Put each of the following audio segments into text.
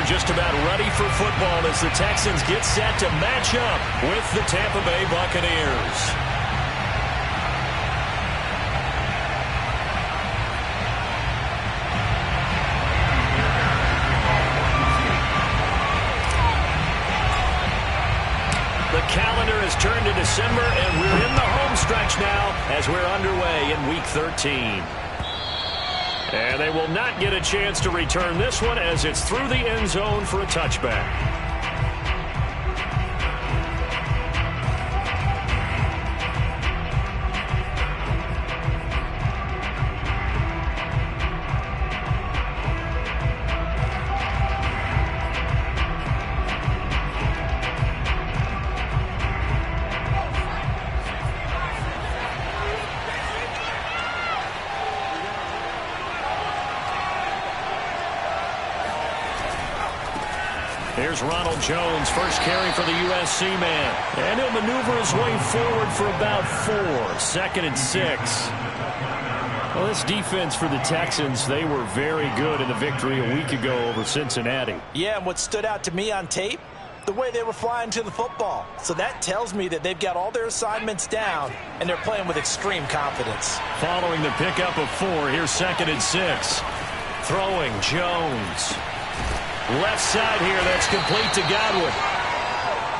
are just about ready for football as the Texans get set to match up with the Tampa Bay Buccaneers. The calendar has turned to December, and we're in the home stretch now as we're underway in Week 13. And they will not get a chance to return this one as it's through the end zone for a touchback. Here's Ronald Jones, first carry for the USC man. And he'll maneuver his way forward for about 4. 2nd and 6. Well, this defense for the Texans, they were very good in the victory a week ago over Cincinnati. Yeah, and what stood out to me on tape, the way they were flying to the football. So that tells me that they've got all their assignments down, and they're playing with extreme confidence. Following the pickup of 4, here's 2nd and 6. Throwing, Jones. Left side here, that's complete to Godwin.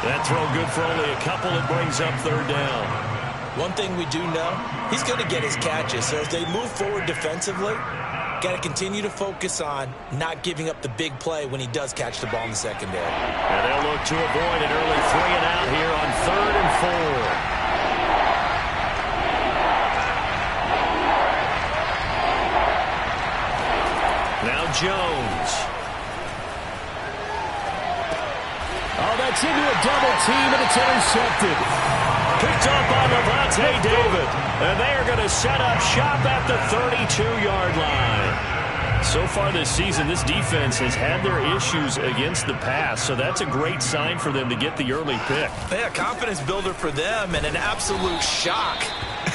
That throw good for only a couple. It brings up 3rd down. One thing we do know, he's going to get his catches. So as they move forward defensively, got to continue to focus on not giving up the big play when he does catch the ball in the secondary. And they'll look to avoid an early 3 and out here on 3rd and 4. Now Jones. Oh, that's into a double team, and it's intercepted. Picked up by Levante David. And they are going to set up shop at the 32-yard line. So far this season, this defense has had their issues against the pass, so that's a great sign for them to get the early pick. Yeah, confidence builder for them, and an absolute shock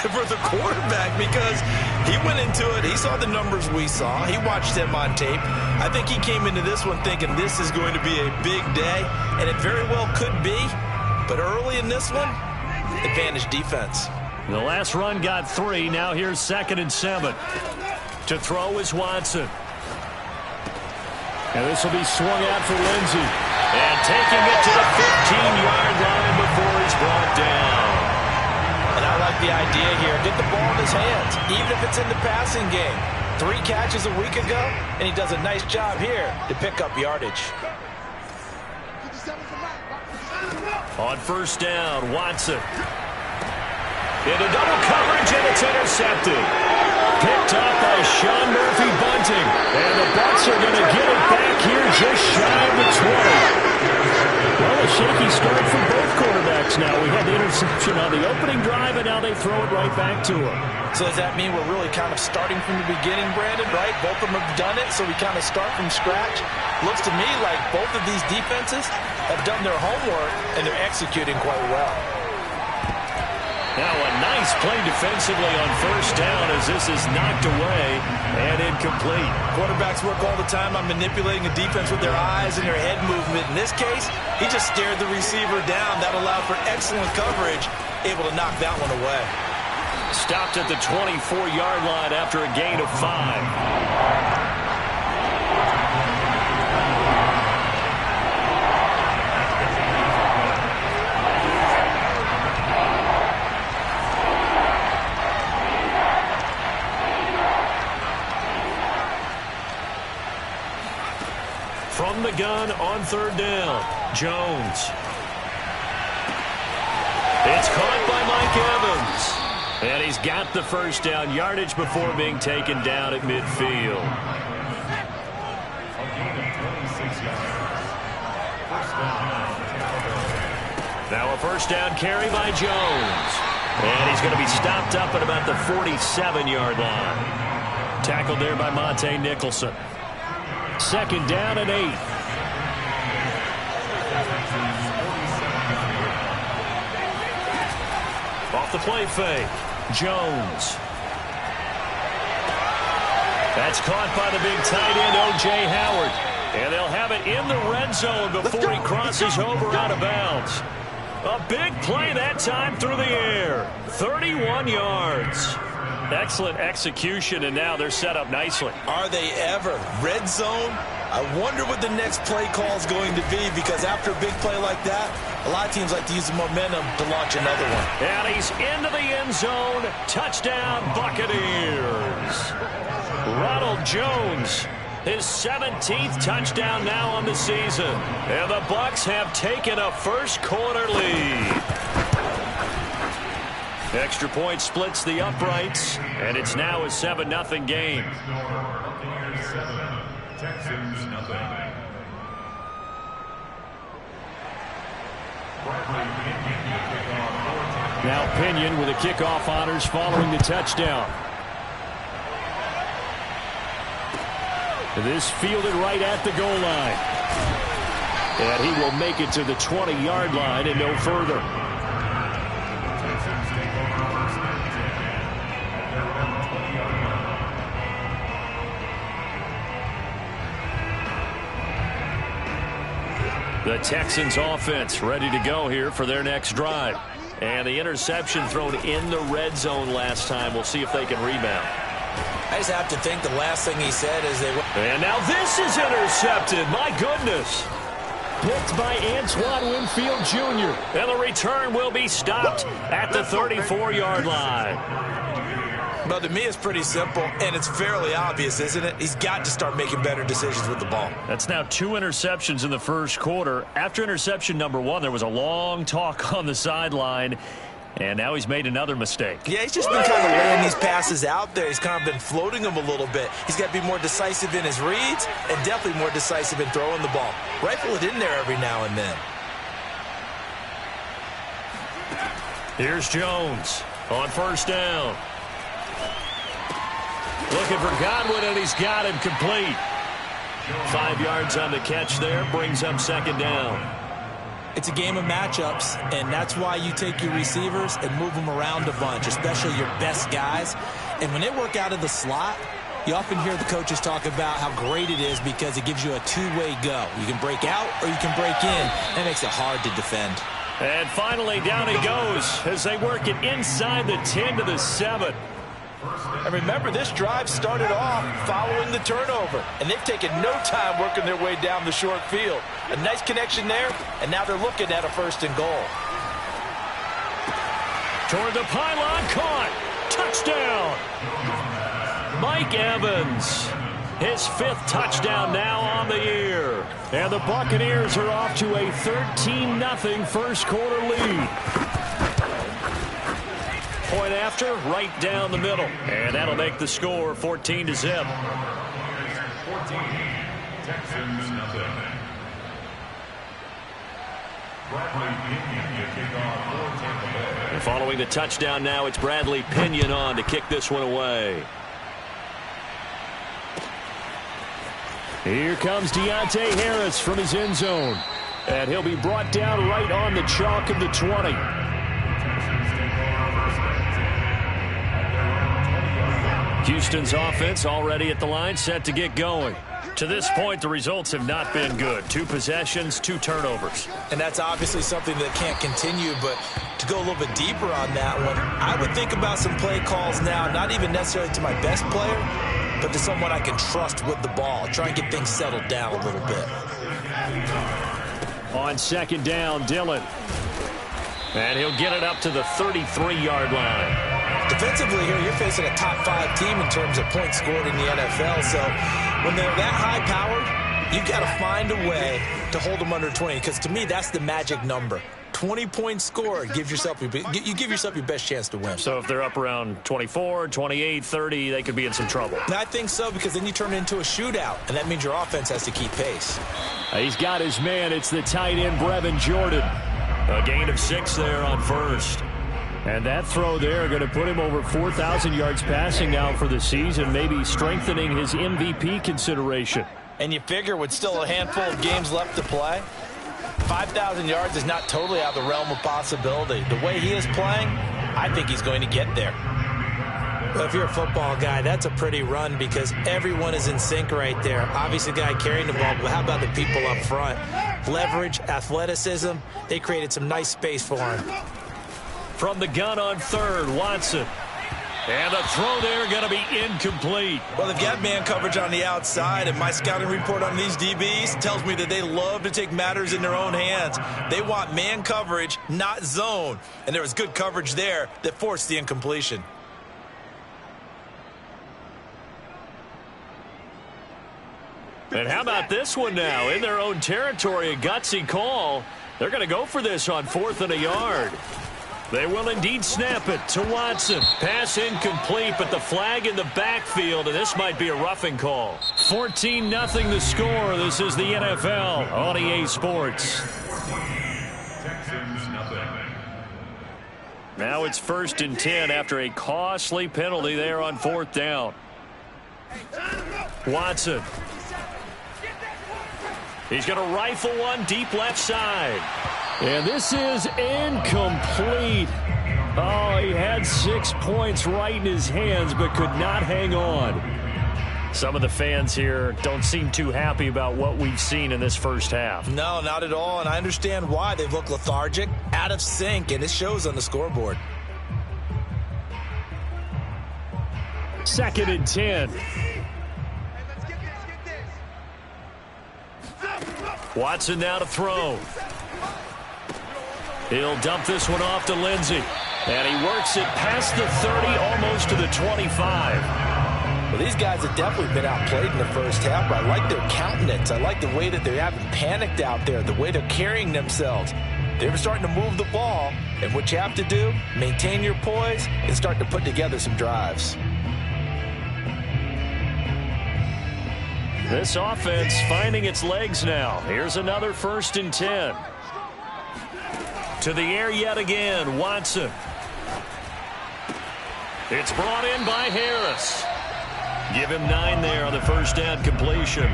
for the quarterback because he went into it. He saw the numbers we saw. He watched him on tape. I think he came into this one thinking this is going to be a big day, and it very well could be. But early in this one, advantage defense. The last run got 3. Now here's 2nd and 7. To throw is Watson. And this will be swung out for Lindsey. And taking it to the 15-yard line before he's brought down. And I like the idea here. Get the ball in his hands, even if it's in the passing game. 3 catches a week ago, and he does a nice job here to pick up yardage. On 1st down, Watson. Into double coverage, and it's intercepted. Picked up by Sean Murphy Bunting. And the Bucs are going to get it back here just shy of the 20. Well, a shaky start for both quarterbacks now. We had the interception on the opening drive, and now they throw it right back to him. So does that mean we're really kind of starting from the beginning, Brandon, right? Both of them have done it, so we kind of start from scratch. Looks to me like both of these defenses have done their homework, and they're executing quite well. Now a nice play defensively on 1st down as this is knocked away and incomplete. Quarterbacks work all the time on manipulating a defense with their eyes and their head movement. In this case, he just stared the receiver down. That allowed for excellent coverage, able to knock that one away. Stopped at the 24-yard line after a gain of 5. From the gun on 3rd down, Jones. It's caught by Mike Evans. And he's got the 1st down yardage before being taken down at midfield. Now a 1st down carry by Jones. And he's going to be stopped up at about the 47-yard line. Tackled there by Monte Nicholson. 2nd down and 8. Off the play fake. Jones. That's caught by the big tight end, O.J. Howard. And they'll have it it in the red zone before he crosses over out of bounds. A big play that time through the air. 31 yards. Excellent execution, and now they're set up nicely. Are they ever? Red zone? I wonder what the next play call is going to be, because after a big play like that, a lot of teams like to use the momentum to launch another one. And he's into the end zone. Touchdown, Buccaneers. Ronald Jones, his 17th touchdown now on the season. And the Bucs have taken a first-quarter lead. Extra point splits the uprights, and it's now a 7-0 game. Now Pinion with the kickoff honors following the touchdown. This fielded right at the goal line. And he will make it to the 20-yard line and no further. The Texans offense ready to go here for their next drive. And the interception thrown in the red zone last time. We'll see if they can rebound. I just have to think the last thing he said is they... And now this is intercepted. My goodness. Picked by Antoine Winfield Jr. And the return will be stopped at the 34-yard line. Well, to me, it's pretty simple, and it's fairly obvious, isn't it? He's got to start making better decisions with the ball. That's now 2 interceptions in the first quarter. After interception number 1, there was a long talk on the sideline, and now he's made another mistake. Yeah, he's just been kind of laying these passes out there. He's kind of been floating them a little bit. He's got to be more decisive in his reads and definitely more decisive in throwing the ball. Rifle it in there every now and then. Here's Jones on first down. Looking for Godwin, and he's got him complete. 5 yards on the catch there, brings up second down. It's a game of matchups, and that's why you take your receivers and move them around a bunch, especially your best guys. And when they work out of the slot, you often hear the coaches talk about how great it is because it gives you a two-way go. You can break out or you can break in. That makes it hard to defend. And finally, down he goes as they work it inside the 10 to the 7. And remember, this drive started off following the turnover, and they've taken no time working their way down the short field. A nice connection there, and now they're looking at a 1st and goal. Toward the pylon, caught. Touchdown. Mike Evans, his 5th touchdown now on the year. And the Buccaneers are off to a 13-0 first-quarter lead. Point after, right down the middle. And that'll make the score 14-0. And following the touchdown now, it's Bradley Pinion on to kick this one away. Here comes Deontay Harris from his end zone. And he'll be brought down right on the chalk of the 20. Houston's offense already at the line, set to get going. To this point, the results have not been good. 2 possessions, 2 turnovers. And that's obviously something that can't continue, but to go a little bit deeper on that one, I would think about some play calls now, not even necessarily to my best player, but to someone I can trust with the ball. Try and get things settled down a little bit. On second down, Dillon. And he'll get it up to the 33-yard line. Defensively here, you're facing a top 5 team in terms of points scored in the NFL. So when they're that high-powered, you've got to find a way to hold them under 20. Because to me, that's the magic number. 20 points scored, you give yourself your best chance to win. So if they're up around 24, 28, 30, they could be in some trouble. I think so, because then you turn it into a shootout, and that means your offense has to keep pace. He's got his man. It's the tight end, Brevin Jordan. A gain of 6 there on first. And that throw there going to put him over 4,000 yards passing now for the season, maybe strengthening his MVP consideration. And you figure with still a handful of games left to play, 5,000 yards is not totally out of the realm of possibility. The way he is playing, I think he's going to get there. Well, if you're a football guy, that's a pretty run because everyone is in sync right there. Obviously, the guy carrying the ball, but how about the people up front? Leverage, athleticism, they created some nice space for him. From the gun on third, Watson. And the throw there going to be incomplete. Well, they've got man coverage on the outside, and my scouting report on these DBs tells me that they love to take matters in their own hands. They want man coverage, not zone. And there was good coverage there that forced the incompletion. And how about this one now? In their own territory, a gutsy call. They're going to go for this on 4th and a yard. They will indeed snap it to Watson. Pass incomplete, but the flag in the backfield, and this might be a roughing call. 14-0 the score. This is the NFL on EA Sports. Now it's 1st and 10 after a costly penalty there on 4th down. Watson. He's going to rifle one deep left side. And this is incomplete. Oh, he had 6 points right in his hands, but could not hang on. Some of the fans here don't seem too happy about what we've seen in this first half. No, not at all, and I understand why. They've looked lethargic, out of sync, and it shows on the scoreboard. 2nd and 10. Watson now to throw. He'll dump this one off to Lindsey. And he works it past the 30, almost to the 25. Well, these guys have definitely been outplayed in the first half, but I like their countenance. I like the way that they haven't panicked out there, the way they're carrying themselves. They're starting to move the ball, and what you have to do, maintain your poise and start to put together some drives. This offense finding its legs now. Here's another 1st and 10. To the air yet again, Watson. It's brought in by Harris. Give him 9 there on the first down completion.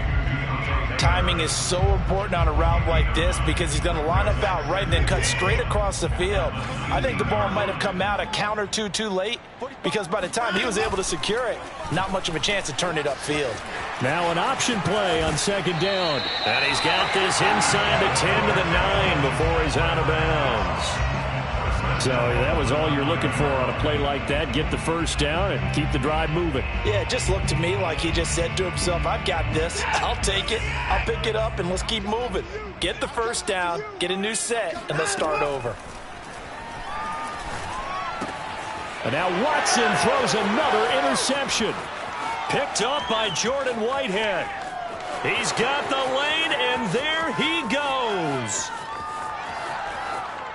Timing is so important on a route like this because he's going to line up out right and then cut straight across the field. I think the ball might have come out a count or two too late because by the time he was able to secure it, not much of a chance to turn it upfield. Now an option play on 2nd down. And he's got this inside the 10 to the 9 before he's out of bounds. So that was all you're looking for on a play like that. Get the first down and keep the drive moving. Yeah, it just looked to me like he just said to himself, I've got this. I'll take it. I'll pick it up, and let's keep moving. Get the first down, get a new set, and let's start over. And now Watson throws another interception. Picked up by Jordan Whitehead. He's got the lane, and there he goes.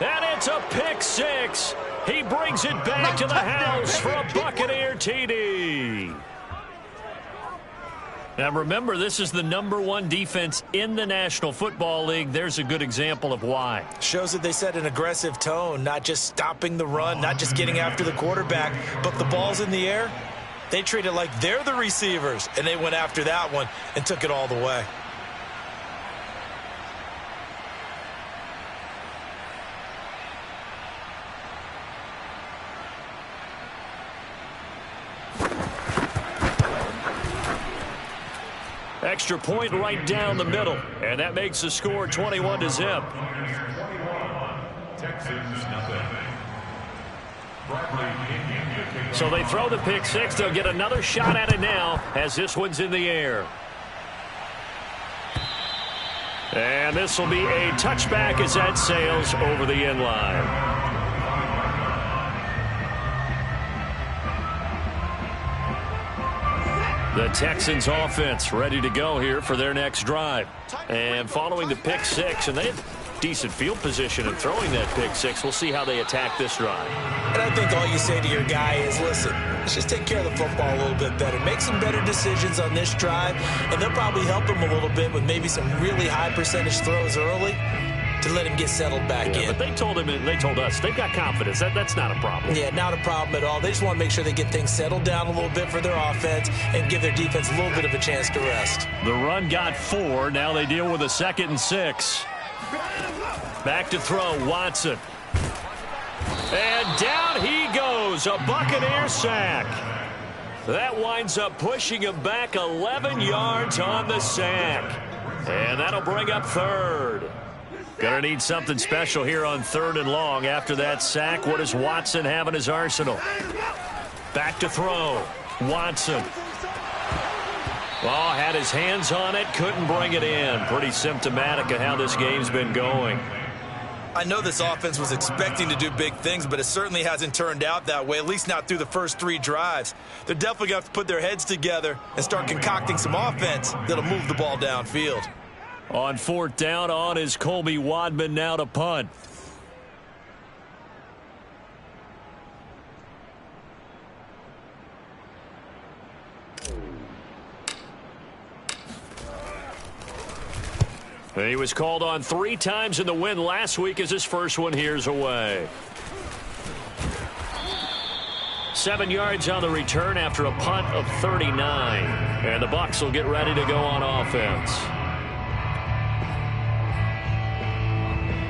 And it's a pick 6. He brings it back to the house for a Buccaneer TD. Now remember, this is the #1 defense in the National Football League. There's a good example of why. Shows that they set an aggressive tone, not just stopping the run, not just getting after the quarterback, but the ball's in the air. They treat it like they're the receivers, and they went after that one and took it all the way. Extra point right down the middle, and that makes the score 21-0. So they throw the pick 6. They'll get another shot at it now as this one's in the air. And this will be a touchback as that sails over the end line. The Texans offense ready to go here for their next drive. And following the pick 6, and they have decent field position in throwing that pick 6. We'll see how they attack this drive. And I think all you say to your guy is, listen, let's just take care of the football a little bit better. Make some better decisions on this drive, and they'll probably help him a little bit with maybe some really high percentage throws early to let him get settled back in. But they told him, and they told us, they've got confidence. That's not a problem. Yeah, not a problem at all. They just want to make sure they get things settled down a little bit for their offense and give their defense a little bit of a chance to rest. The run got 4. Now they deal with a 2nd and 6. Back to throw, Watson. And down he goes, a Buccaneer sack. That winds up pushing him back 11 yards on the sack. And that'll bring up third. Gonna need something special here on 3rd and long. After that sack, what does Watson have in his arsenal? Back to throw. Watson. Oh, had his hands on it, couldn't bring it in. Pretty symptomatic of how this game's been going. I know this offense was expecting to do big things, but it certainly hasn't turned out that way, at least not through the first 3 drives. They're definitely going to have to put their heads together and start concocting some offense that'll move the ball downfield. On 4th down, on is Colby Wadman now to punt. He was called on 3 times in the win last week as his first one here's away. 7 yards on the return after a punt of 39. And the Bucs will get ready to go on offense.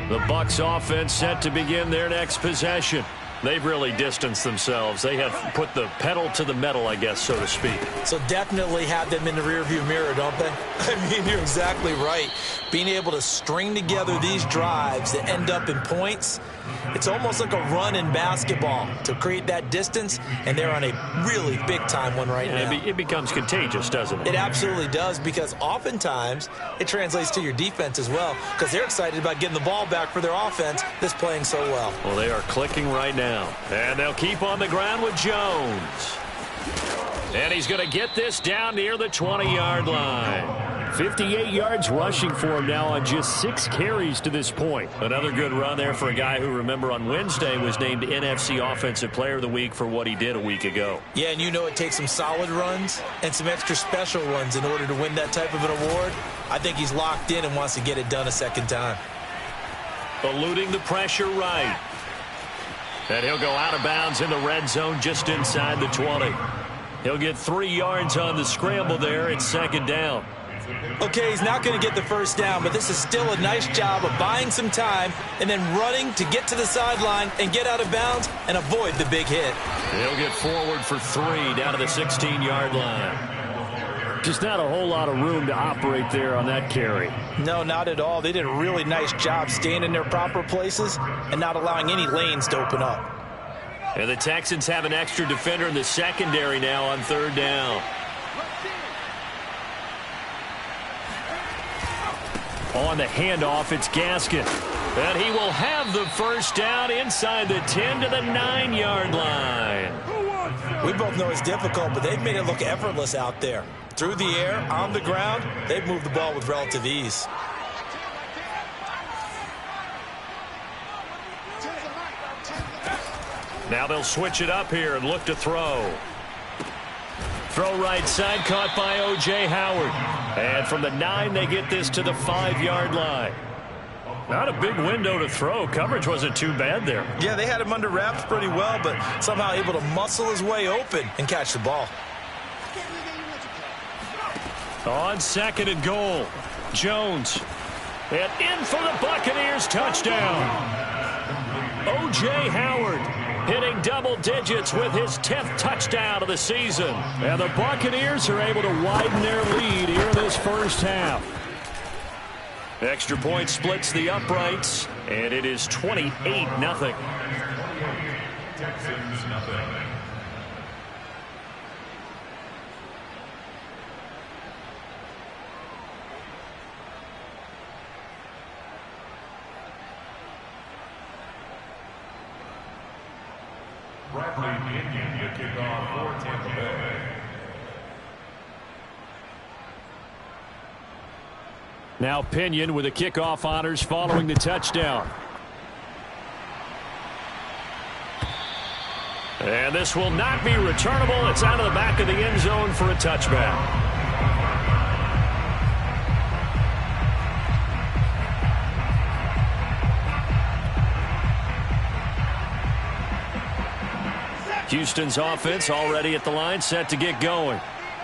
The Bucs offense set to begin their next possession. They've really distanced themselves. They have put the pedal to the metal, I guess, so to speak. So definitely have them in the rearview mirror, don't they? I mean, you're exactly right. Being able to string together these drives that end up in points, it's almost like a run in basketball to create that distance, and they're on a really big-time one right now. It becomes contagious, doesn't it? It absolutely does, because oftentimes it translates to your defense as well, because they're excited about getting the ball back for their offense that's playing so well. Well, they are clicking right now. And they'll keep on the ground with Jones. And he's going to get this down near the 20-yard line. 58 yards rushing for him now on just 6 carries to this point. Another good run there for a guy who, remember, on Wednesday was named NFC Offensive Player of the Week for what he did a week ago. Yeah, and you know it takes some solid runs and some extra special runs in order to win that type of an award. I think he's locked in and wants to get it done a second time. Eluding the pressure right. And he'll go out of bounds in the red zone just inside the 20. He'll get 3 yards on the scramble there. It's 2nd down. Okay, he's not going to get the first down, but this is still a nice job of buying some time and then running to get to the sideline and get out of bounds and avoid the big hit. He'll get forward for 3 down to the 16-yard line. Just not a whole lot of room to operate there on that carry. No, not at all. They did a really nice job staying in their proper places and not allowing any lanes to open up. And the Texans have an extra defender in the secondary now on 3rd down. On the handoff, it's Gaskin. And he will have the first down inside the 10 to the 9-yard line. We both know it's difficult, but they've made it look effortless out there. Through the air, on the ground, they've moved the ball with relative ease. Now they'll switch it up here and look to throw. Throw right side, caught by O.J. Howard. And from the 9, they get this to the 5-yard line. Not a big window to throw. Coverage wasn't too bad there. Yeah, they had him under wraps pretty well, but somehow able to muscle his way open and catch the ball. On 2nd and goal, Jones. And in for the Buccaneers touchdown. O.J. Howard hitting double digits with his 10th touchdown of the season. And the Buccaneers are able to widen their lead here in this first half. Extra point splits the uprights, and it is 28-0. Texans nothing. Bradley Pinion, you kick off for Tampa Bay. Now Pinion with the kickoff honors following the touchdown. And this will not be returnable. It's out of the back of the end zone for a touchback. Houston's offense already at the line, set to get going.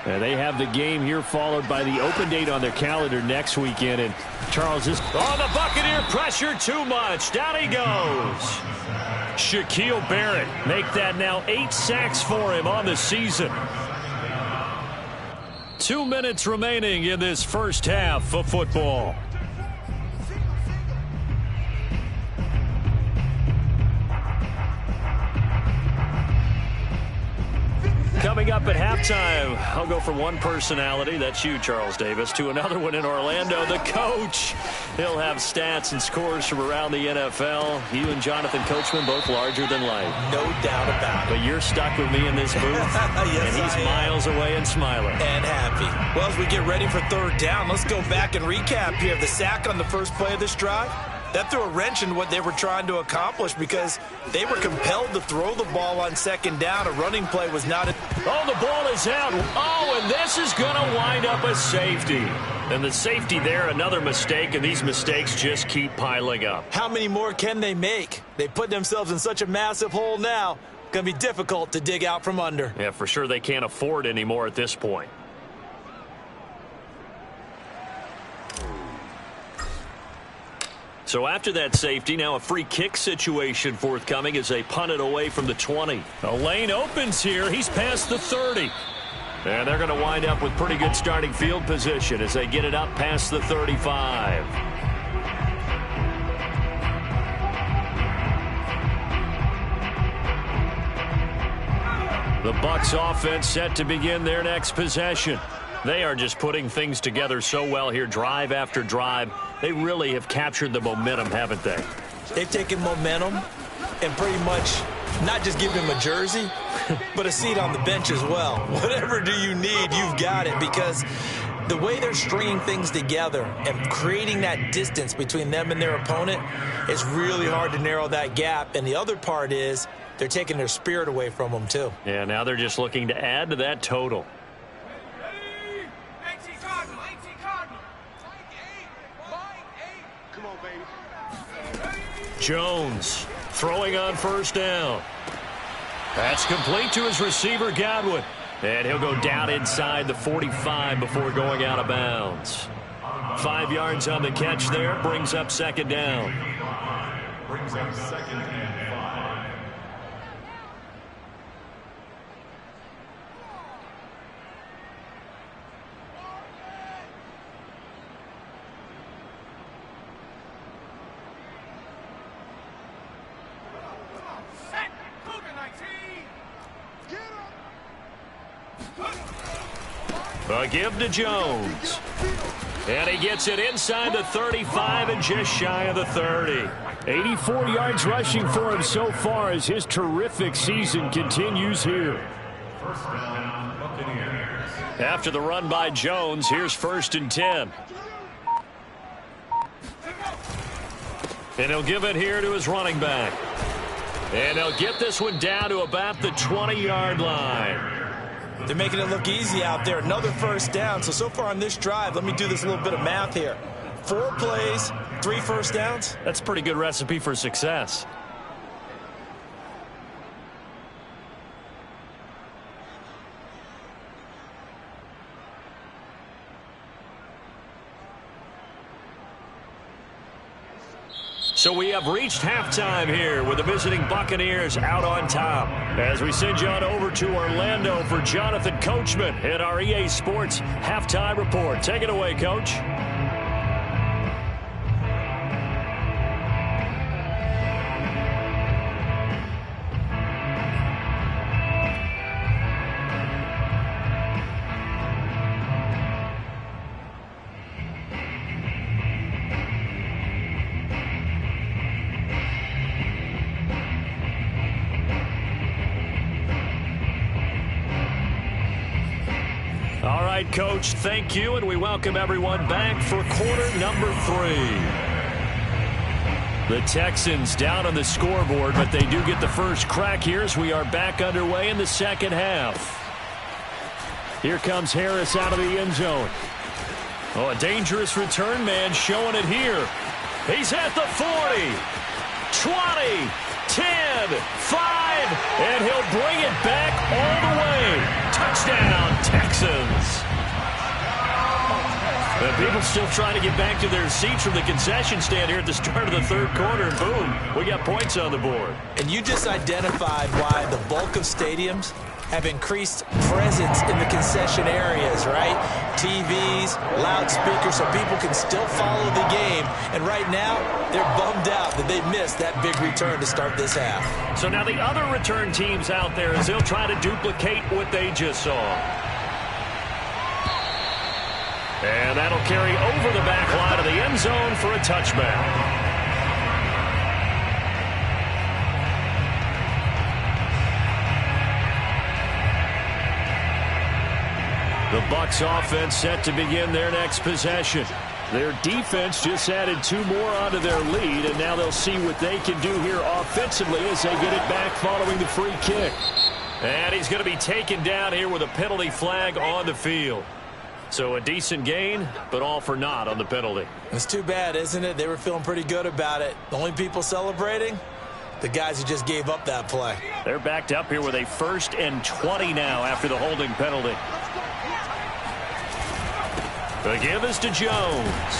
And they have the game here followed by the open date on their calendar next weekend. And Charles is... Oh, the Buccaneer pressure too much. Down he goes. Shaquille Barrett make that now 8 sacks for him on the season. 2 minutes remaining in this first half of football. Coming up at halftime, I'll go from one personality, that's you, Charles Davis, to another one in Orlando, the coach. He'll have stats and scores from around the NFL. You and Jonathan Coachman, both larger than life. No doubt about it. But you're stuck with me in this booth, yes, and he's miles away and smiling. And happy. Well, as we get ready for third down, let's go back and recap here. The sack on the first play of this drive, that threw a wrench in what they were trying to accomplish because they were compelled to throw the ball on second down. A running play was not. Oh, the ball is out. Oh, and this is going to wind up a safety. And the safety there, another mistake, and these mistakes just keep piling up. How many more can they make? They put themselves in such a massive hole now. Going to be difficult to dig out from under. Yeah, for sure they can't afford anymore at this point. So after that safety, now a free kick situation forthcoming as they punt it away from the 20. A lane opens here. He's past the 30. And they're going to wind up with pretty good starting field position as they get it up past the 35. The Bucs offense set to begin their next possession. They are just putting things together so well here, drive after drive. They really have captured the momentum, haven't they? They've taken momentum and pretty much not just given him a jersey, but a seat on the bench as well. Whatever do you need, you've got it, because the way they're stringing things together and creating that distance between them and their opponent, it's really hard to narrow that gap. And the other part is they're taking their spirit away from them, too. Yeah, now they're just looking to add to that total. Jones throwing on first down. That's complete to his receiver, Godwin. And he'll go down inside the 45 before going out of bounds. 5 yards on the catch there. Brings up second down. Brings up second and 5. A give to Jones. And he gets it inside the 35 and just shy of the 30. 84 yards rushing for him so far as his terrific season continues here. First down, Buccaneers. After the run by Jones, here's 1st and 10. And he'll give it here to his running back. And they'll get this one down to about the 20-yard line. They're making it look easy out there. Another first down. So far on this drive, let me do this little bit of math here. 4 plays, 3 first downs. That's a pretty good recipe for success. So we have reached halftime here with the visiting Buccaneers out on top. As we send you on over to Orlando for Jonathan Coachman at our EA Sports Halftime Report. Take it away, Coach. All right, Coach, thank you, and we welcome everyone back for quarter number 3. The Texans down on the scoreboard, but they do get the first crack here as we are back underway in the second half. Here comes Harris out of the end zone. Oh, a dangerous return man showing it here. He's at the 40, 20, 10, 5, and he'll bring it back all the way. Touchdown, Texans. And people still trying to get back to their seats from the concession stand here at the start of the third quarter, and boom, we got points on the board. And you just identified why the bulk of stadiums have increased presence in the concession areas, right? TVs, loudspeakers, so people can still follow the game. And right now, they're bummed out that they missed that big return to start this half. So now the other return teams out there as they'll try to duplicate what they just saw. And that'll carry over the back line of the end zone for a touchback. The Bucs offense set to begin their next possession. Their defense just added 2 more onto their lead, and now they'll see what they can do here offensively as they get it back following the free kick. And he's going to be taken down here with a penalty flag on the field. So a decent gain, but all for naught on the penalty. It's too bad, isn't it? They were feeling pretty good about it. The only people celebrating, the guys who just gave up that play. They're backed up here with a 1st and 20 now after the holding penalty. The give is to Jones.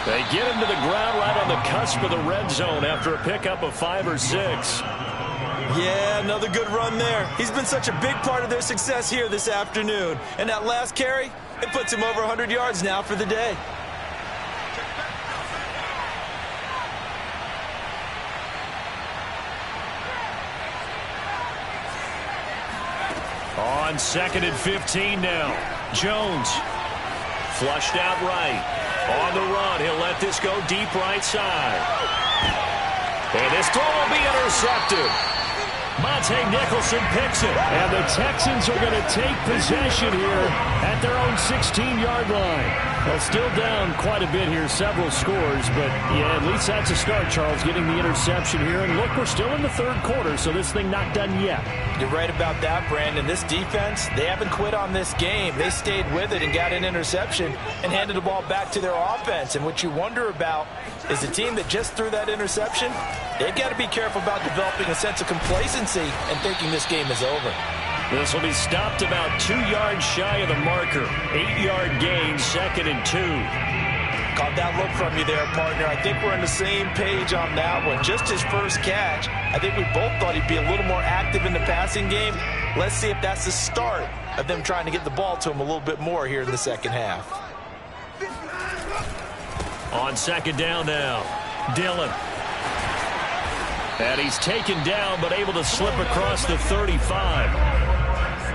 They get him to the ground right on the cusp of the red zone after a pickup of 5 or 6. Yeah, another good run there. He's been such a big part of their success here this afternoon. And that last carry, it puts him over 100 yards now for the day. On 2nd and 15 now. Jones flushed out right. On the run, he'll let this go deep right side. And this throw will be intercepted. Monte Nicholson picks it. And the Texans are going to take possession here at their own 16-yard line. Well, still down quite a bit here, several scores, but yeah, at least that's a start, Charles, getting the interception here. And look, we're still in the 3rd quarter, so this thing not done yet. You're right about that, Brandon. This defense, they haven't quit on this game. They stayed with it and got an interception and handed the ball back to their offense. And what you wonder about is the team that just threw that interception, they've got to be careful about developing a sense of complacency and thinking this game is over. This will be stopped about 2 yards shy of the marker. 8-yard gain, 2nd and 2. Caught that look from you there, partner. I think we're on the same page on that one. Just his first catch. I think we both thought he'd be a little more active in the passing game. Let's see if that's the start of them trying to get the ball to him a little bit more here in the second half. On 2nd down now, Dillon. And he's taken down, but able to slip across the 35.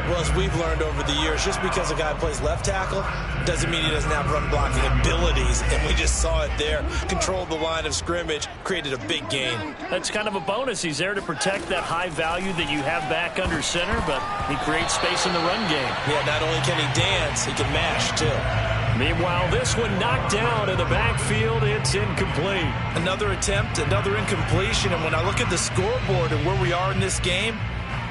Well, as we've learned over the years, just because a guy plays left tackle doesn't mean he doesn't have run blocking abilities. And we just saw it there. Controlled the line of scrimmage, created a big gain. That's kind of a bonus. He's there to protect that high value that you have back under center, but he creates space in the run game. Yeah, not only can he dance, he can mash, too. Meanwhile, this one knocked down in the backfield. It's incomplete. Another attempt, another incompletion. And when I look at the scoreboard and where we are in this game,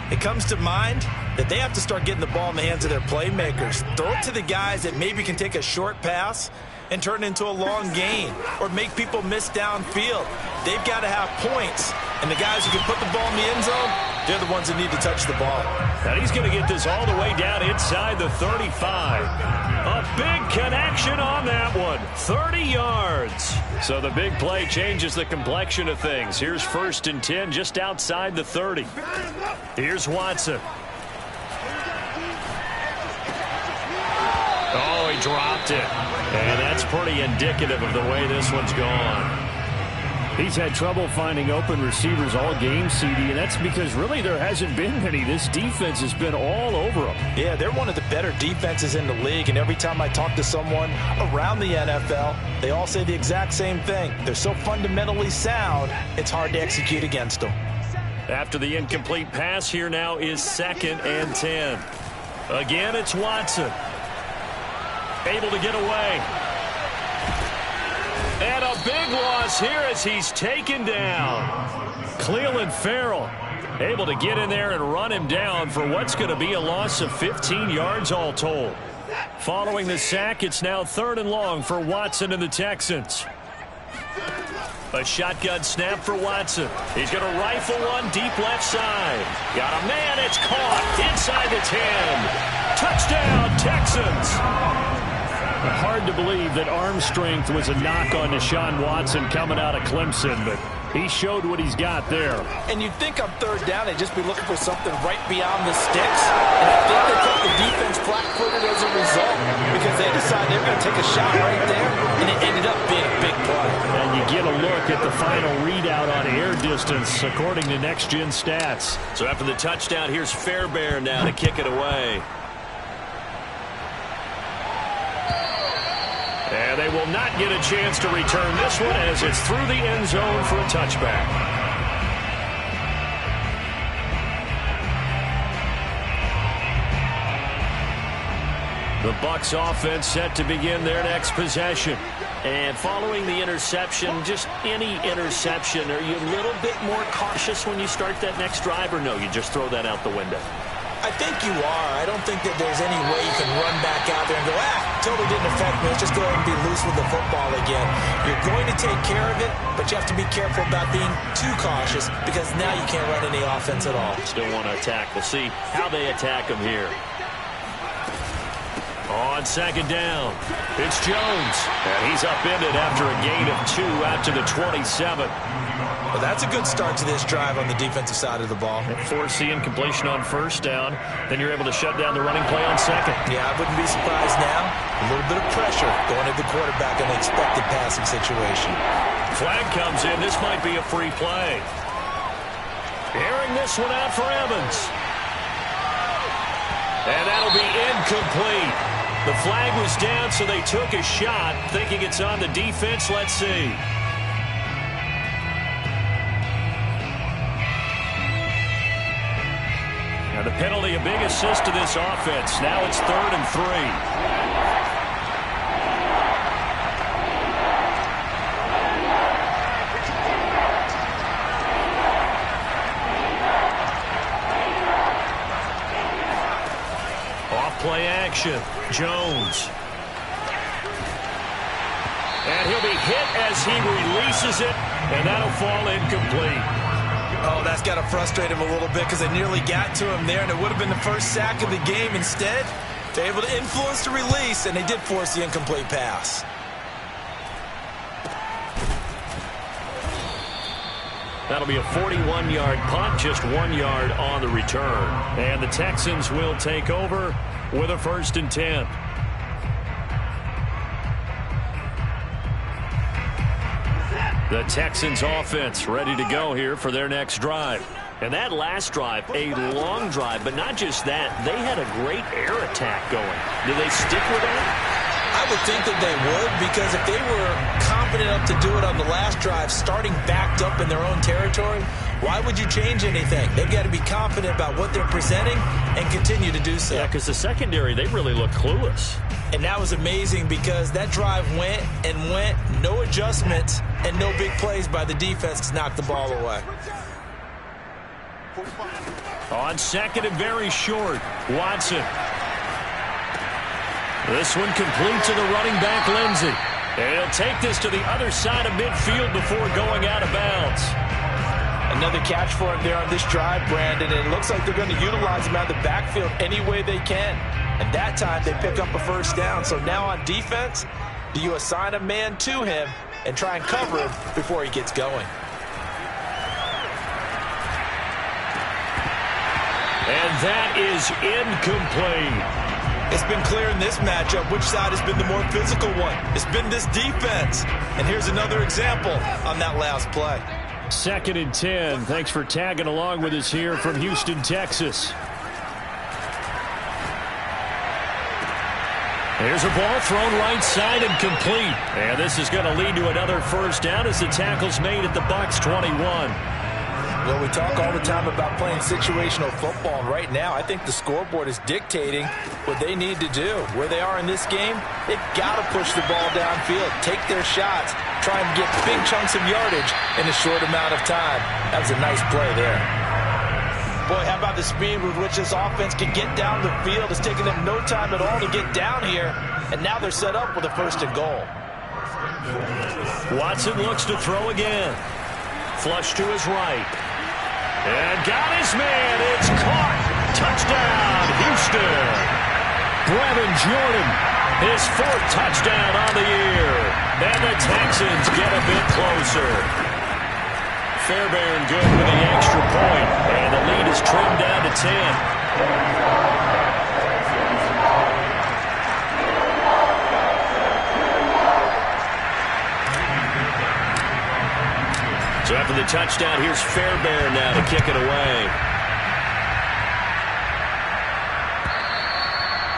it comes to mind that they have to start getting the ball in the hands of their playmakers. Throw it to the guys that maybe can take a short pass and turn it into a long gain or make people miss downfield. They've got to have points. And the guys who can put the ball in the end zone, they're the ones that need to touch the ball. And he's going to get this all the way down inside the 35. A big connection on that one. 30 yards. So the big play changes the complexion of things. Here's 1st and 10 just outside the 30. Here's Watson. Oh, he dropped it. And that's pretty indicative of the way this one's gone. He's had trouble finding open receivers all game, CD, and that's because really there hasn't been many. This defense has been all over them. Yeah, they're one of the better defenses in the league, and every time I talk to someone around the NFL, they all say the exact same thing. They're so fundamentally sound, it's hard to execute against them. After the incomplete pass, here now is 2nd and 10. Again, it's Watson. Able to get away. And a big loss here as he's taken down. Cleveland Farrell able to get in there and run him down for what's going to be a loss of 15 yards all told. Following the sack, it's now 3rd and long for Watson and the Texans. A shotgun snap for Watson. He's going to rifle one deep left side. Got a man, it's caught inside the 10. Touchdown, Texans. Hard to believe that arm strength was a knock on Deshaun Watson coming out of Clemson, but He showed what he's got there. And you'd think on third down they'd just be looking for something right beyond the sticks. And I think they kept the defense flat-footed as a result because they decided they were going to take a shot right there, and it ended up being a big play. And you get a look at the final readout on air distance according to Next Gen Stats. So after the touchdown, here's Fairbairn now to kick it away. And they will not get a chance to return this one as it's through the end zone for a touchback. The Bucs offense set to begin their next possession. And following the interception, just any interception, are you a little bit more cautious when you start that next drive, or no, you just throw that out the window? I think you are. I don't think that there's any way you can run back out there and go, totally didn't affect me. Let's just go ahead and be loose with the football again. You're going to take care of it, but you have to be careful about being too cautious because now you can't run any offense at all. Still want to attack. We'll see how they attack him here. On second down, it's Jones. And he's upended after a gain of 2 out to the 27. Well, that's a good start to this drive on the defensive side of the ball. Force the incompletion on first down. Then you're able to shut down the running play on second. Yeah, I wouldn't be surprised now. A little bit of pressure going at the quarterback in an expected passing situation. Flag comes in. This might be a free play. Airing this one out for Evans. And that'll be incomplete. The flag was down, so they took a shot, thinking it's on the defense. Let's see. Now the penalty, a big assist to this offense. Now it's 3rd and 3. Off-play action. Jones. And he'll be hit as he releases it, and that'll fall incomplete. Oh, that's got to frustrate him a little bit because they nearly got to him there, and it would have been the first sack of the game. Instead, they're able to influence the release, and they did force the incomplete pass. That'll be a 41-yard punt, just 1 yard on the return. And the Texans will take over with a 1st and 10. The Texans offense ready to go here for their next drive. And that last drive, a long drive, but not just that. They had a great air attack going. Do they stick with that? I would think that they would, because if they were confident enough to do it on the last drive, starting backed up in their own territory, why would you change anything? They've got to be confident about what they're presenting and continue to do so. Yeah, because the secondary, they really look clueless. And that was amazing because that drive went and went, no adjustments and no big plays by the defense to knock the ball away. On second and very short, Watson. This one complete to the running back, Lindsey. And he'll take this to the other side of midfield before going out of bounds. Another catch for him there on this drive, Brandon. And it looks like they're going to utilize him out of the backfield any way they can. And that time they pick up a first down. So now on defense, do you assign a man to him and try and cover him before he gets going? And that is incomplete. It's been clear in this matchup which side has been the more physical one. It's been this defense. And here's another example on that last play. 2nd and 10. Thanks for tagging along with us here from Houston, Texas. There's a ball thrown right side and complete. And this is going to lead to another first down as the tackle's made at the Bucs 21. Well, we talk all the time about playing situational football, and right now I think the scoreboard is dictating what they need to do. Where they are in this game, they've got to push the ball downfield, take their shots, try and get big chunks of yardage in a short amount of time. That was a nice play there. Boy, how about the speed with which this offense can get down the field? It's taken them no time at all to get down here, and now they're set up with a 1st and goal. Watson looks to throw again. Flush to his right. And got his man. It's caught. Touchdown, Houston. Brevin Jordan, his 4th touchdown on the year. And the Texans get a bit closer. Fairbairn good with the extra point, and the lead is trimmed down to 10. So after the touchdown, here's Fairbairn now to kick it away.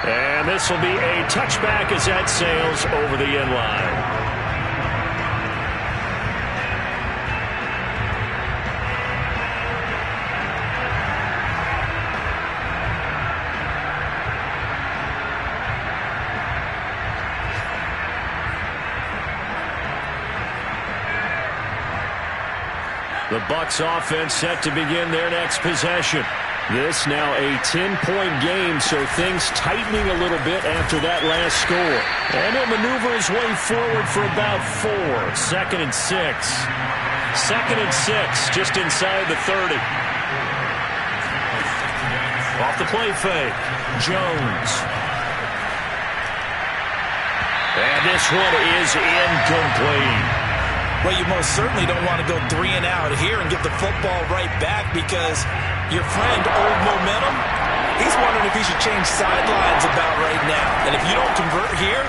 And this will be a touchback as that sails over the end line. The Bucs offense set to begin their next possession. This now a 10-point game, so things tightening a little bit after that last score. And he'll maneuver his way forward for about 4. 2nd and 6. 2nd and 6, just inside the 30. Off the play fake, Jones. And this one is incomplete. Well, you most certainly don't want to go 3 and out here and get the football right back because your friend, Old Momentum, he's wondering if he should change sidelines about right now. And if you don't convert here,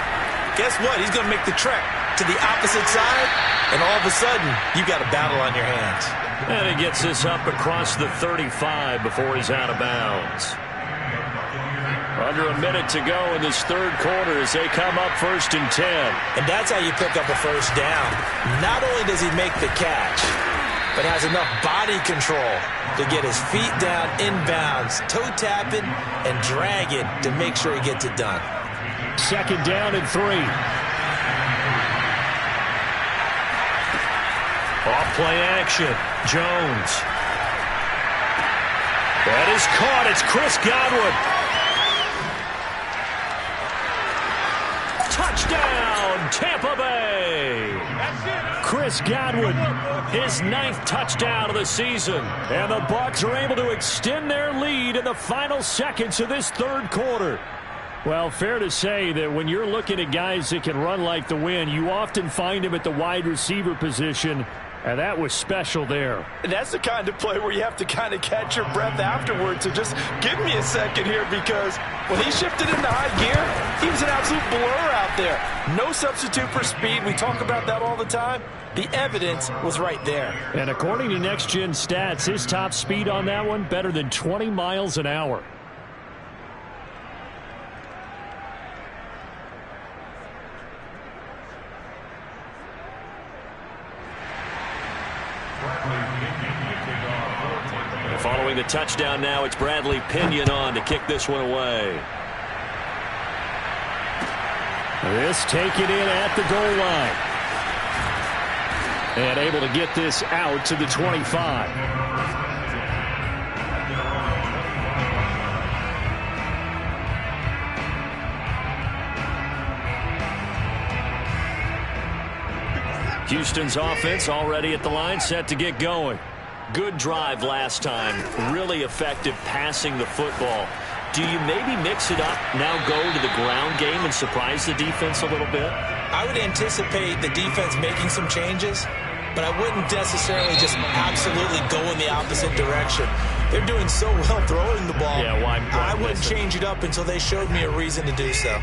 guess what? He's going to make the trek to the opposite side, and all of a sudden, you've got a battle on your hands. And he gets this up across the 35 before he's out of bounds. Under a minute to go in this third quarter as they come up 1st and 10. And that's how you pick up a first down. Not only does he make the catch, but has enough body control to get his feet down inbounds, toe tapping, and dragging to make sure he gets it done. 2nd down and 3. Off play action. Jones. That is caught. It's Chris Godwin. Touchdown, Tampa Bay! Chris Godwin, his 9th touchdown of the season. And the Bucs are able to extend their lead in the final seconds of this third quarter. Well, fair to say that when you're looking at guys that can run like the wind, you often find them at the wide receiver position. And that was special there. And that's the kind of play where you have to kind of catch your breath afterwards. So just give me a second here, because when he shifted into high gear, he was an absolute blur out there. No substitute for speed. We talk about that all the time. The evidence was right there. And according to Next Gen Stats, his top speed on that one, better than 20 miles an hour. And following the touchdown now, it's Bradley Pinion on to kick this one away. This taken in at the goal line. And able to get this out to the 25. Houston's offense already at the line, set to get going. Good drive last time. Really effective passing the football. Do you maybe mix it up, now go to the ground game and surprise the defense a little bit? I would anticipate the defense making some changes, but I wouldn't necessarily just absolutely go in the opposite direction. They're doing so well throwing the ball. Yeah, why I wouldn't change it up until they showed me a reason to do so.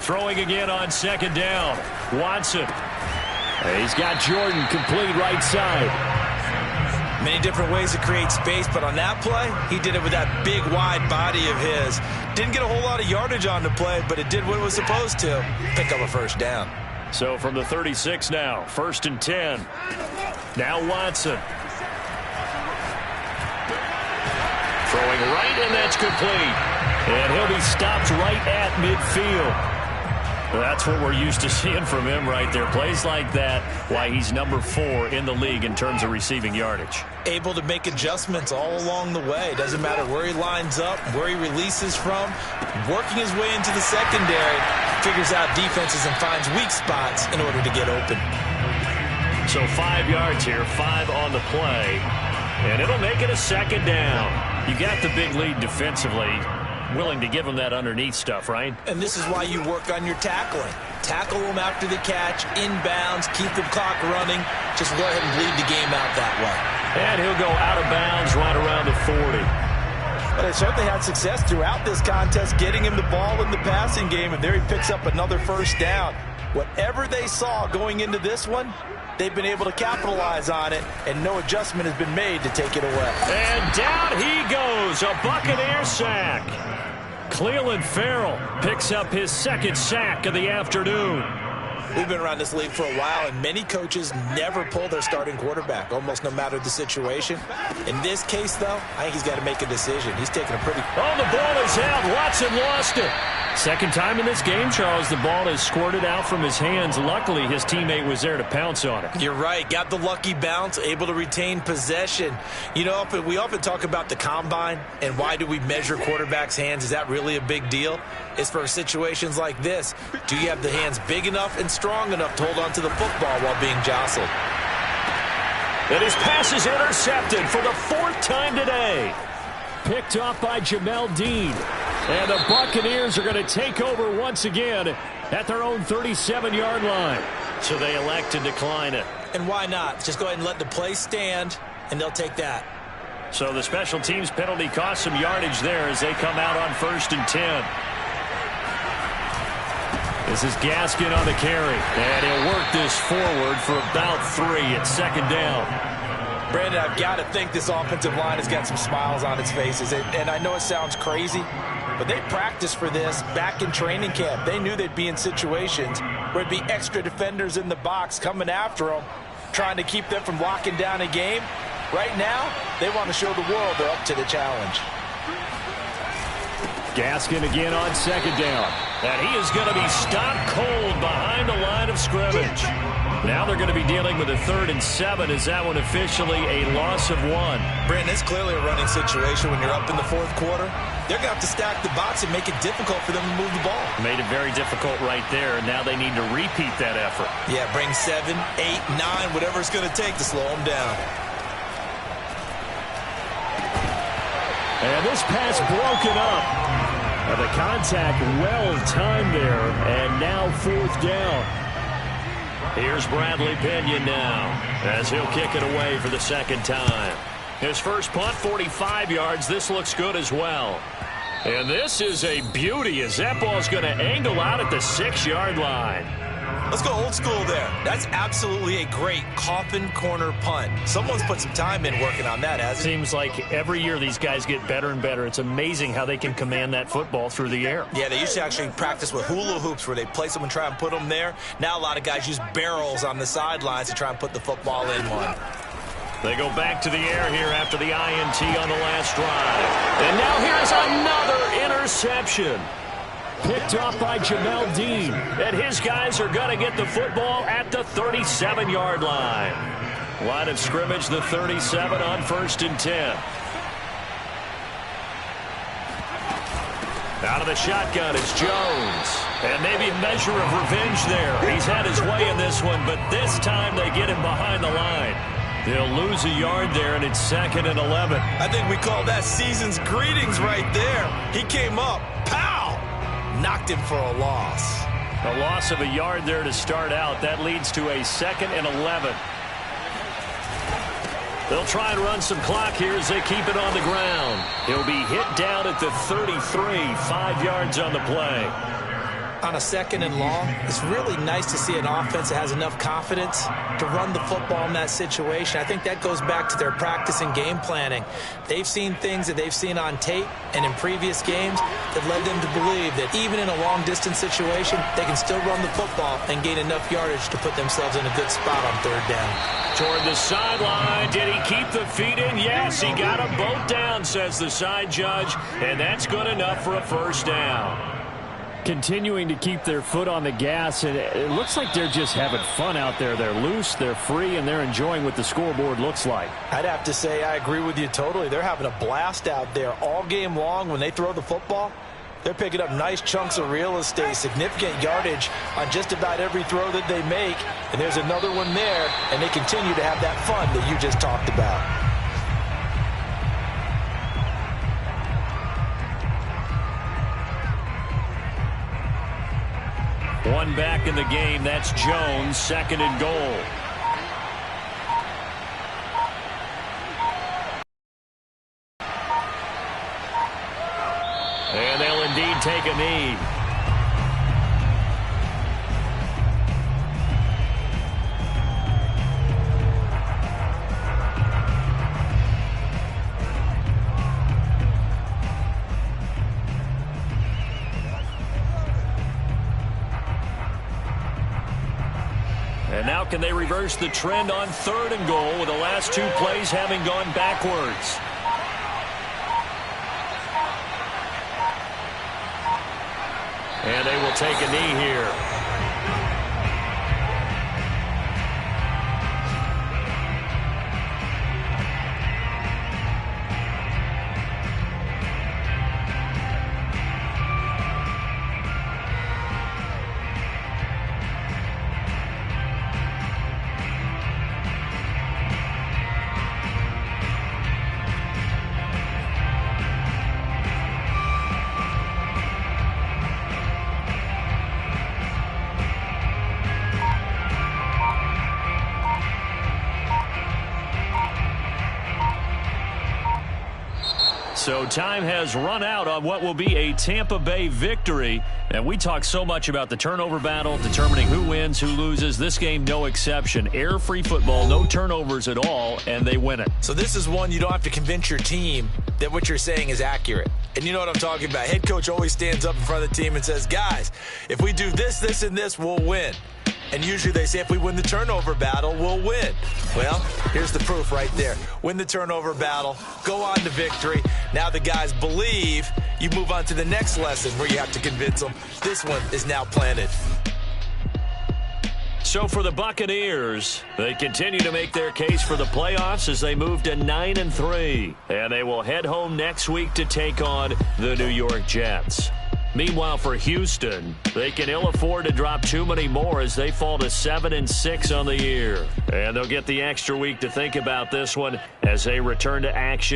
Throwing again on 2nd down. Watson. He's got Jordan complete right side. Many different ways to create space, but on that play, he did it with that big, wide body of his. Didn't get a whole lot of yardage on the play, but it did what it was supposed to. Pick up a first down. So from the 36 now, 1st and 10. Now Watson. Throwing right, and that's complete. And he'll be stopped right at midfield. That's what we're used to seeing from him right there. Plays like that, why he's number 4 in the league in terms of receiving yardage. Able to make adjustments all along the way. Doesn't matter where he lines up, where he releases from. Working his way into the secondary, figures out defenses and finds weak spots in order to get open. So 5 yards here, 5 on the play. And it'll make it a 2nd down. You got the big lead defensively. Willing to give him that underneath stuff, right? And this is why you work on your tackling. tackle them after the catch, inbounds, keep the clock running. Just go ahead and bleed the game out that way. And he'll go out of bounds right around the 40. But they certainly had success throughout this contest, getting him the ball in the passing game, and there he picks up another first down. Whatever they saw going into this one, they've been able to capitalize on it, and no adjustment has been made to take it away. And down he goes, a Buccaneer sack. Cleveland Farrell picks up his second sack of the afternoon. We've been around this league for a while, and many coaches never pull their starting quarterback, almost no matter the situation. In this case, though, I think he's got to make a decision. He's taking a pretty... Oh, the ball is out. Watson lost it. Second time in this game, Charles, the ball is squirted out from his hands. Luckily, his teammate was there to pounce on it. You're right. Got the lucky bounce, able to retain possession. You know, we often talk about the combine and why do we measure quarterbacks' hands. Is that really a big deal? It's for situations like this. Do you have the hands big enough and strong enough to hold on to the football while being jostled? And his pass is intercepted for the fourth time today. Picked off by Jamel Dean. And the Buccaneers are going to take over once again at their own 37-yard line. So they elect to decline it. And why not? Just go ahead and let the play stand, and they'll take that. So the special teams penalty cost some yardage there as they come out on 1st and 10. This is Gaskin on the carry. And he'll work this forward for about 3 at second down. Brandon, I've got to think this offensive line has got some smiles on its faces. And I know it sounds crazy, but they practiced for this back in training camp. They knew they'd be in situations where it'd be extra defenders in the box coming after them, trying to keep them from locking down a game. Right now, they want to show the world they're up to the challenge. Gaskin again on second down. And he is going to be stopped cold behind the line of scrimmage. Now they're going to be dealing with a 3rd and 7. Is that one officially a loss of 1? Brandon, it's clearly a running situation when you're up in the 4th quarter. They're going to have to stack the box and make it difficult for them to move the ball. Made it very difficult right there, and now they need to repeat that effort. Yeah, bring 7, 8, 9, whatever it's going to take to slow them down. And this pass broken up. And the contact well timed there, and now 4th down. Here's Bradley Pinion now as he'll kick it away for the second time. His first punt, 45 yards. This looks good as well. And this is a beauty as that ball's going to angle out at the 6-yard line. Let's go old school there. That's absolutely a great coffin corner punt. Someone's put some time in working on that, hasn't it? Seems like every year these guys get better and better. It's amazing how they can command that football through the air. Yeah, they used to actually practice with hula hoops where they place them and try and put them there. Now a lot of guys use barrels on the sidelines to try and put the football in one. They go back to the air here after the INT on the last drive. And now here's another interception. Picked off by Jamel Dean. And his guys are going to get the football at the 37-yard line. Line of scrimmage, the 37 on 1st and 10. Out of the shotgun is Jones. And maybe a measure of revenge there. He's had his way in this one, but this time they get him behind the line. They'll lose a yard there, and it's 2nd and 11. I think we call that season's greetings right there. He came up. Pow! Knocked him for a loss. A loss of a yard there to start out. That leads to a 2nd and 11. They'll try and run some clock here as they keep it on the ground. He'll be hit down at the 33, 5 yards on the play. On a 2nd and long, it's really nice to see an offense that has enough confidence to run the football in that situation. I think that goes back to their practice and game planning. They've seen things that they've seen on tape and in previous games that led them to believe that even in a long-distance situation, they can still run the football and gain enough yardage to put themselves in a good spot on 3rd down. Toward the sideline, did he keep the feet in? Yes, he got them both down, says the side judge, and that's good enough for a 1st down. Continuing to keep their foot on the gas, and it looks like they're just having fun out there. They're loose, they're free, and they're enjoying what the scoreboard looks like. I'd have to say I agree with you totally. They're having a blast out there all game long when they throw the football. They're picking up nice chunks of real estate, significant yardage on just about every throw that they make. And there's another one there, and they continue to have that fun that you just talked about. One back in the game. That's Jones, 2nd and goal. And they'll indeed take a knee. And now can they reverse the trend on 3rd and goal with the last 2 plays having gone backwards? And they will take a knee here. So time has run out on what will be a Tampa Bay victory. And we talk so much about the turnover battle, determining who wins, who loses. This game, no exception. Error-free football, no turnovers at all, and they win it. So this is one you don't have to convince your team that what you're saying is accurate. And you know what I'm talking about. Head coach always stands up in front of the team and says, guys, if we do this, this, and this, we'll win. And usually they say if we win the turnover battle, we'll win. Well, here's the proof right there. Win the turnover battle, go on to victory. Now the guys believe. You move on to the next lesson where you have to convince them. This one is now planted. So for the Buccaneers, they continue to make their case for the playoffs as they move to 9-3. And they will head home next week to take on the New York Jets. Meanwhile, for Houston, they can ill afford to drop too many more as they fall to 7-6 on the year. And they'll get the extra week to think about this one as they return to action